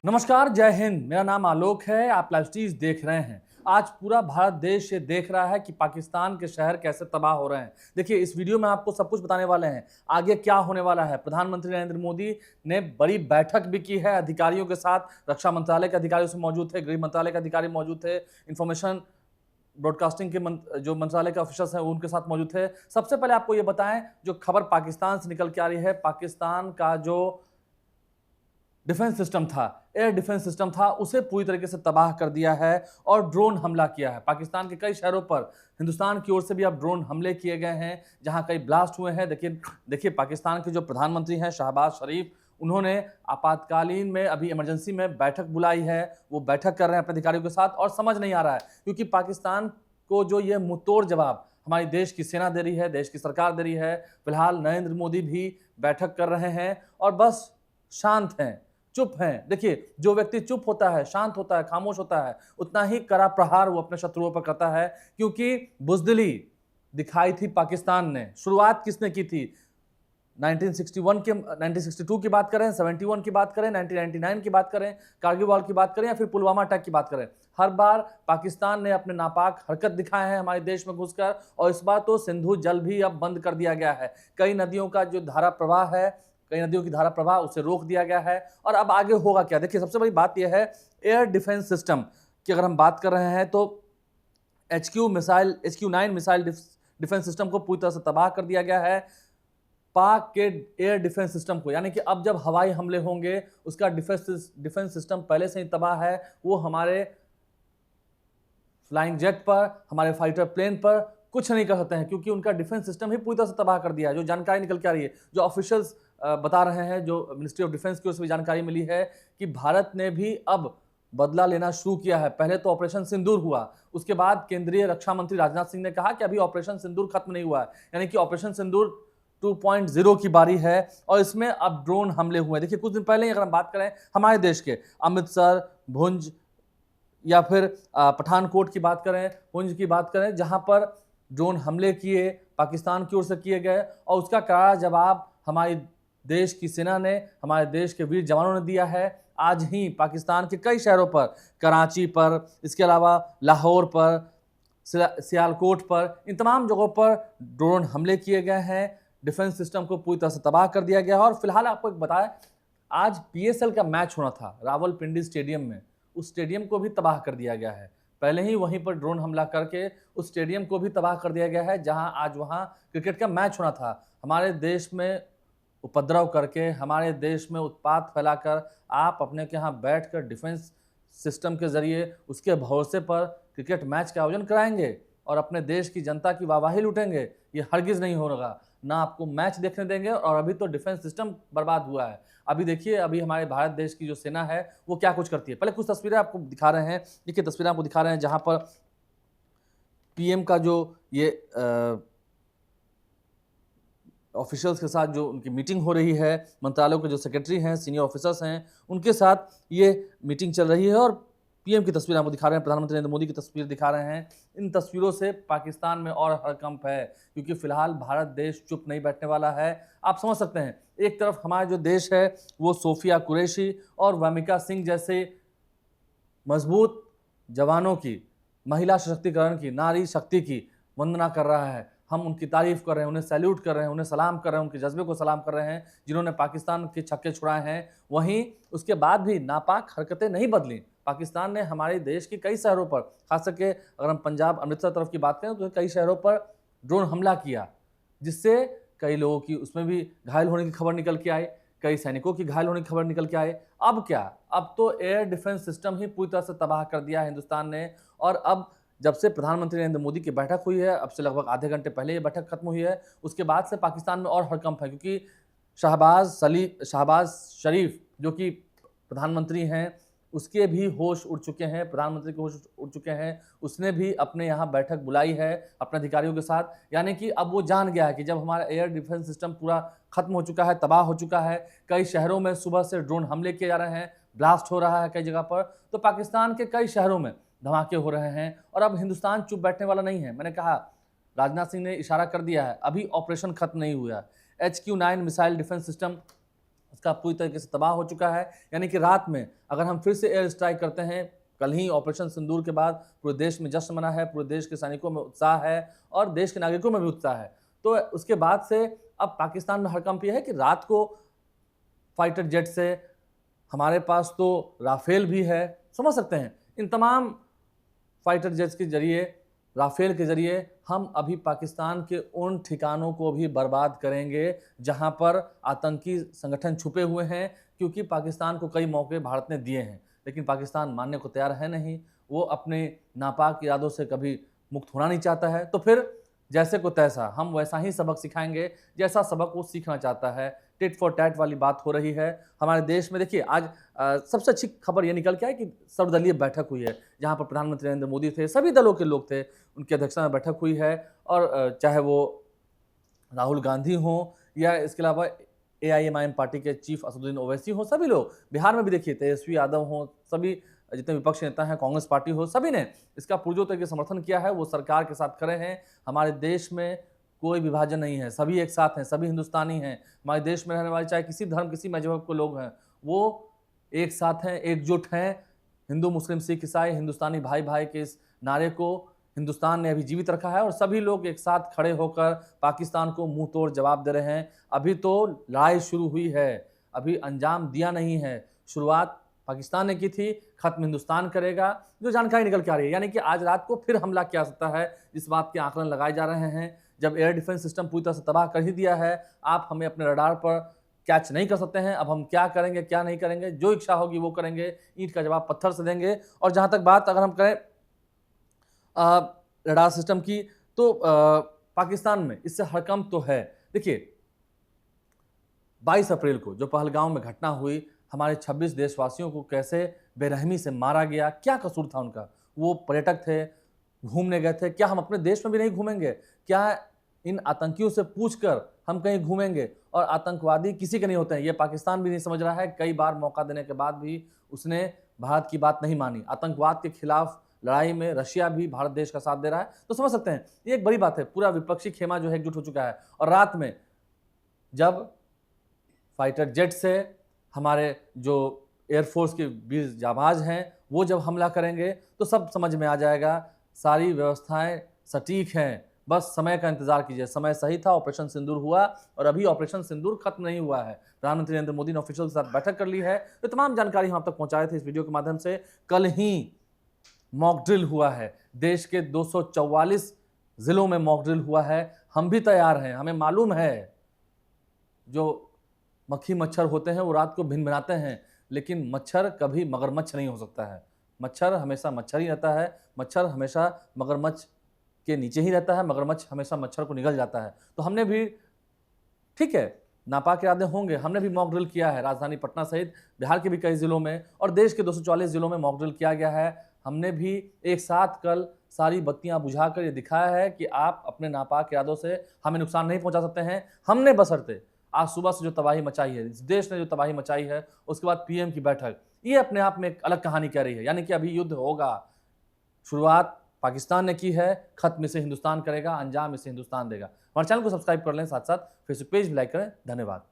नमस्कार, जय हिंद। मेरा नाम आलोक है। आप लाइव स्टीज देख रहे हैं। आज पूरा भारत देश ये देख रहा है कि पाकिस्तान के शहर कैसे तबाह हो रहे हैं। देखिए, इस वीडियो में आपको सब कुछ बताने वाले हैं, आगे क्या होने वाला है। प्रधानमंत्री नरेंद्र मोदी ने बड़ी बैठक भी की है अधिकारियों के साथ। रक्षा मंत्रालय के अधिकारियों से मौजूद थे, गृह मंत्रालय के अधिकारी मौजूद थे, इंफॉर्मेशन ब्रॉडकास्टिंग के जो मंत्रालय के ऑफिसर्स हैं उनके साथ मौजूद थे। सबसे पहले आपको ये बताएं, जो खबर पाकिस्तान से निकल के आ रही है, पाकिस्तान का जो डिफेंस सिस्टम था, एयर डिफेंस सिस्टम था, उसे पूरी तरीके से तबाह कर दिया है और ड्रोन हमला किया है। पाकिस्तान के कई शहरों पर हिंदुस्तान की ओर से भी अब ड्रोन हमले किए गए हैं, जहां कई ब्लास्ट हुए हैं। देखिए पाकिस्तान के जो प्रधानमंत्री हैं शहबाज शरीफ, उन्होंने आपातकालीन में अभी इमरजेंसी में बैठक बुलाई है। वो बैठक कर रहे हैं अपने अधिकारियों के साथ और समझ नहीं आ रहा है, क्योंकि पाकिस्तान को जो ये मुंहतोड़ जवाब हमारी देश की सेना दे रही है, देश की सरकार दे रही है। फिलहाल नरेंद्र मोदी भी बैठक कर रहे हैं और बस शांत हैं, चुप हैं। देखिए, जो व्यक्ति चुप होता है, शांत होता है, खामोश होता है, उतना ही कड़ा प्रहार वो अपने शत्रुओं पर करता है। क्योंकि बुजदिली दिखाई थी पाकिस्तान ने। शुरुआत किसने की थी? 1962 की बात करें, 71 की बात करें, 1999 की बात करें, कारगिल वॉर की बात करें या फिर पुलवामा अटैक की बात करें, हर बार पाकिस्तान ने अपने नापाक हरकत दिखाए हैं हमारे देश में घुसकर। और इस बार तो सिंधु जल भी अब बंद कर दिया गया है। कई नदियों का जो धारा प्रवाह है, कई नदियों की धारा प्रवाह, उसे रोक दिया गया है। और अब आगे होगा क्या? देखिए, सबसे बड़ी बात यह है, एयर डिफेंस सिस्टम की अगर हम बात कर रहे हैं तो HQ-9 मिसाइल डिफेंस सिस्टम को पूरी तरह से तबाह कर दिया गया है। पाक के एयर डिफेंस सिस्टम को, यानी कि अब जब हवाई हमले होंगे, उसका डिफेंस सिस्टम पहले से ही तबाह है। वो हमारे फ्लाइंग जेट पर, हमारे फाइटर प्लेन पर कुछ नहीं कर सकते हैं, क्योंकि उनका डिफेंस सिस्टम ही पूरी तरह से तबाह कर दिया है। जो जानकारी निकल के आ रही है, जो ऑफिशियल्स बता रहे हैं, जो मिनिस्ट्री ऑफ डिफेंस की ओर से भी जानकारी मिली है कि भारत ने भी अब बदला लेना शुरू किया है। पहले तो ऑपरेशन सिंदूर हुआ, उसके बाद केंद्रीय रक्षा मंत्री राजनाथ सिंह ने कहा कि अभी ऑपरेशन सिंदूर खत्म नहीं हुआ है, यानी कि ऑपरेशन सिंदूर 2.0 की बारी है और इसमें अब ड्रोन हमले हुए। देखिए, कुछ दिन पहले ही अगर हम बात करें हमारे देश के अमृतसर, भुंज या फिर पठानकोट की बात करें, पुंछ की बात करें, जहां पर ड्रोन हमले किए पाकिस्तान की ओर से किए गए और उसका करारा जवाब हमारी देश की सेना ने, हमारे देश के वीर जवानों ने दिया है। आज ही पाकिस्तान के कई शहरों पर, कराची पर, इसके अलावा लाहौर पर, सियालकोट पर, इन तमाम जगहों पर ड्रोन हमले किए गए हैं। डिफेंस सिस्टम को पूरी तरह से तबाह कर दिया गया है। और फिलहाल आपको एक बताएं, आज PSL का मैच होना था रावलपिंडी स्टेडियम में, उस स्टेडियम को भी तबाह कर दिया गया है। पहले ही वहीं पर ड्रोन हमला करके उस स्टेडियम को भी तबाह कर दिया गया है, जहां आज वहां क्रिकेट का मैच होना था। हमारे देश में उपद्रव करके, हमारे देश में उत्पात फैलाकर आप अपने के यहाँ बैठकर डिफेंस सिस्टम के जरिए उसके भरोसे पर क्रिकेट मैच का आयोजन कराएंगे और अपने देश की जनता की वाहवाही लूटेंगे, ये हरगिज नहीं होगा। ना आपको मैच देखने देंगे। और अभी तो डिफेंस सिस्टम बर्बाद हुआ है। अभी देखिए, अभी हमारे भारत देश की जो सेना है वो क्या कुछ करती है। पहले कुछ तस्वीरें आपको दिखा रहे हैं। देखिए, तस्वीरें आपको दिखा रहे हैं जहां पर PM का जो ये ऑफिशियल्स के साथ जो उनकी मीटिंग हो रही है, मंत्रालयों के जो सेक्रेटरी हैं, सीनियर ऑफिसर्स हैं, उनके साथ ये मीटिंग चल रही है और PM की तस्वीर आपको दिखा रहे हैं, प्रधानमंत्री नरेंद्र मोदी की तस्वीर दिखा रहे हैं। इन तस्वीरों से पाकिस्तान में और हड़कंप है, क्योंकि फिलहाल भारत देश चुप नहीं बैठने वाला है। आप समझ सकते हैं, एक तरफ हमारा जो देश है वो सोफिया कुरैशी और वामिका सिंह जैसे मजबूत जवानों की, महिला सशक्तिकरण की, नारी शक्ति की वंदना कर रहा है। हम उनकी तारीफ कर रहे हैं, उन्हें सैल्यूट कर रहे हैं, उन्हें सलाम कर रहे हैं, उनके जज्बे को सलाम कर रहे हैं जिन्होंने पाकिस्तान के छक्के छुड़ाए हैं। वहीं उसके बाद भी नापाक हरकतें नहीं बदली। पाकिस्तान ने हमारे देश के कई शहरों पर, खास करके अगर हम पंजाब अमृतसर तरफ की बात करें, तो कई शहरों पर ड्रोन हमला किया, जिससे कई लोगों की उसमें भी घायल होने की खबर निकल के आई, कई सैनिकों की घायल होने की खबर निकल के आए। अब क्या? अब तो एयर डिफेंस सिस्टम ही पूरी तरह से तबाह कर दिया है हिंदुस्तान ने। और अब जब से प्रधानमंत्री नरेंद्र मोदी की बैठक हुई है, अब से लगभग आधे घंटे पहले ये बैठक खत्म हुई है, उसके बाद से पाकिस्तान में और हड़कंप है। क्योंकि शहबाज शरीफ जो कि प्रधानमंत्री हैं, उसके भी होश उड़ चुके हैं, प्रधानमंत्री के होश उड़ चुके हैं। उसने भी अपने यहाँ बैठक बुलाई है अपने अधिकारियों के साथ। यानी कि अब वो जान गया है कि जब हमारा एयर डिफेंस सिस्टम पूरा खत्म हो चुका है, तबाह हो चुका है, कई शहरों में सुबह से ड्रोन हमले किए जा रहे हैं, ब्लास्ट हो रहा है कई जगह पर, तो पाकिस्तान के कई शहरों में धमाके हो रहे हैं। और अब हिंदुस्तान चुप बैठने वाला नहीं है। मैंने कहा, राजनाथ सिंह ने इशारा कर दिया है, अभी ऑपरेशन खत्म नहीं हुआ। HQ-9 मिसाइल डिफेंस सिस्टम उसका पूरी तरीके से तबाह हो चुका है। यानी कि रात में अगर हम फिर से एयर स्ट्राइक करते हैं, कल ही ऑपरेशन सिंदूर के बाद पूरे देश में जश्न मना है, पूरे देश के सैनिकों में उत्साह है और देश के नागरिकों में भी उत्साह है। तो उसके बाद से अब पाकिस्तान में हड़कंप यह है कि रात को फाइटर जेट से, हमारे पास तो राफेल भी है, समझ सकते हैं, इन तमाम फाइटर जेट्स के जरिए, राफेल के जरिए हम अभी पाकिस्तान के उन ठिकानों को भी बर्बाद करेंगे जहां पर आतंकी संगठन छुपे हुए हैं, क्योंकि पाकिस्तान को कई मौके भारत ने दिए हैं, लेकिन पाकिस्तान मानने को तैयार है नहीं। वो अपने नापाक इरादों से कभी मुक्त होना नहीं चाहता है। तो फिर जैसे को तैसा, हम वैसा ही सबक सिखाएंगे जैसा सबक वो सीखना चाहता है। टिट फॉर टैट वाली बात हो रही है हमारे देश में। देखिए आज सबसे अच्छी खबर ये निकल के आई कि सर्वदलीय बैठक हुई है, जहां पर प्रधानमंत्री नरेंद्र मोदी थे, सभी दलों के लोग थे, उनकी अध्यक्षता में बैठक हुई है। और चाहे वो राहुल गांधी हों या इसके अलावा AIMIM पार्टी के चीफ असदुद्दीन ओवैसी हों, सभी लोग, बिहार में भी देखिए तेजस्वी यादव हों, सभी जितने विपक्षी नेता हैं, कांग्रेस पार्टी हो, सभी ने इसका पुरजोर तरीके से समर्थन किया है। वो सरकार के साथ खड़े हैं। हमारे देश में कोई विभाजन नहीं है, सभी एक साथ हैं, सभी हिंदुस्तानी हैं। हमारे देश में रहने वाले चाहे किसी धर्म, किसी मजहब के लोग हैं, वो एक साथ हैं, एकजुट हैं। हिंदू, मुस्लिम, सिख, ईसाई, हिंदुस्तानी भाई भाई के इस नारे को हिंदुस्तान ने अभी जीवित रखा है और सभी लोग एक साथ खड़े होकर पाकिस्तान को मुंह तोड़ जवाब दे रहे हैं। अभी तो लड़ाई शुरू हुई है, अभी अंजाम दिया नहीं है। शुरुआत पाकिस्तान ने की थी, खत्म हिंदुस्तान करेगा, जो जानकारी निकल के आ रही है। यानी कि आज रात को फिर हमला किया सकता है, जिस बात के आकलन लगाए जा रहे हैं। जब एयर डिफेंस सिस्टम पूरी तरह से तबाह कर ही दिया है, आप हमें अपने रडार पर कैच नहीं कर सकते हैं। अब हम क्या करेंगे, क्या नहीं करेंगे, जो इच्छा होगी वो करेंगे, ईंट का जवाब पत्थर से देंगे। और जहां तक बात अगर हम करें रडार सिस्टम की, तो पाकिस्तान में इससे हड़कंप तो है। देखिए 22 अप्रैल को जो पहलगांव में घटना हुई, हमारे 26 देशवासियों को कैसे बेरहमी से मारा गया, क्या कसूर था उनका? वो पर्यटक थे, घूमने गए थे। क्या हम अपने देश में भी नहीं घूमेंगे? क्या इन आतंकियों से पूछकर हम कहीं घूमेंगे? और आतंकवादी किसी के नहीं होते हैं, ये पाकिस्तान भी नहीं समझ रहा है। कई बार मौका देने के बाद भी उसने भारत की बात नहीं मानी। आतंकवाद के खिलाफ लड़ाई में रशिया भी भारत देश का साथ दे रहा है। तो समझ सकते हैं ये एक बड़ी बात है। पूरा विपक्षी खेमा जो है एकजुट हो चुका है। और रात में जब फाइटर जेट से हमारे जो एयरफोर्स के वीर जाबाज हैं वो जब हमला करेंगे तो सब समझ में आ जाएगा। सारी व्यवस्थाएं सटीक हैं, बस समय का इंतजार कीजिए। समय सही था, ऑपरेशन सिंदूर हुआ और अभी ऑपरेशन सिंदूर खत्म नहीं हुआ है। प्रधानमंत्री नरेंद्र मोदी ने ऑफिशियल के साथ बैठक कर ली है। तो तमाम जानकारी हम आप तक पहुंचाए थे इस वीडियो के माध्यम से। कल ही मॉक ड्रिल हुआ है, देश के 244 जिलों में मॉक ड्रिल हुआ है। हम भी तैयार हैं, हमें मालूम है जो मक्खी मच्छर होते हैं वो रात को भिनभिनाते हैं, लेकिन मच्छर कभी मगरमच्छ नहीं हो सकता है। मच्छर हमेशा मच्छर ही रहता है, मच्छर हमेशा मगरमच्छ के नीचे ही रहता है, मगरमच्छ हमेशा मच्छर को निगल जाता है। तो हमने भी, ठीक है, नापाक इरादे होंगे, हमने भी मॉक ड्रिल किया है राजधानी पटना सहित बिहार के भी कई जिलों में और देश के 244 जिलों में मॉक ड्रिल किया गया है। हमने भी एक साथ कल सारी बत्तियां बुझाकर ये दिखाया है कि आप अपने नापाक इरादों से हमें नुकसान नहीं पहुंचा सकते हैं। हमने बशर्ते आज सुबह से जो तबाही मचाई है, इस देश ने जो तबाही मचाई है, उसके बाद PM की बैठक, ये अपने आप में एक अलग कहानी कह रही है। यानी कि अभी युद्ध होगा। शुरुआत पाकिस्तान ने की है, खत्म इसे हिंदुस्तान करेगा, अंजाम इसे हिंदुस्तान देगा। हमारे चैनल को सब्सक्राइब कर लें, साथ साथ फेसबुक पेज भी लाइक करें। धन्यवाद।